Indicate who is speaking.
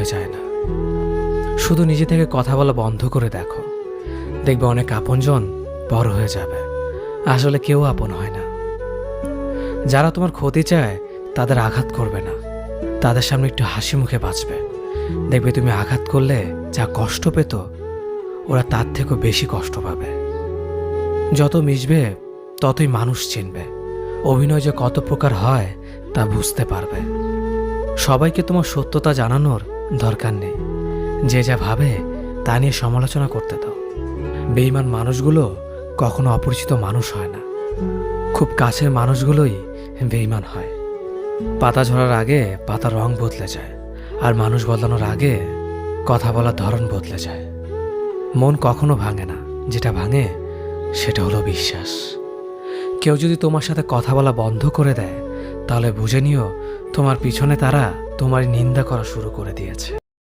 Speaker 1: বলতে চায় না। শুধু নিজে থেকে কথা বলা বন্ধ করে দেখো, দেখবে অনেক আপনজন বড় হয়ে যাবে। আসলে কেউ আপন হয় না। যারা তোমার ক্ষতি চায় তাদের আঘাত করবে না, তাদের সামনে একটু হাসি মুখে বাঁচবে। দেখবে তুমি আঘাত করলে যা কষ্ট পেত, ওরা তার থেকেও বেশি কষ্ট পাবে। যত মিশবে ততই মানুষ চিনবে, অভিনয় যে কত প্রকার হয় তা বুঝতে পারবে। সবাইকে তোমার সত্যতা জানানোর দরকার নেই, যে যা ভাবে তা নিয়ে সমালোচনা করতে দাও। বেঈমান মানুষগুলো কখনো অপরিচিত মানুষ হয় না, খুব কাছের মানুষগুলোই বেঈমান হয়। পাতা ঝরার আগে পাতার রং বদলে যায়, আর মানুষ বদলানোর আগে কথা বলার ধরন বদলে যায়। মন কখনো ভাঙে না, যেটা ভাঙে সেটা হলো বিশ্বাস। কেউ যদি তোমার সাথে কথা বলা বন্ধ করে দেয়, তাহলে বুঝে নিও তোমার পিছনে তারা তোমার নিন্দা করা শুরু করে দিয়েছে।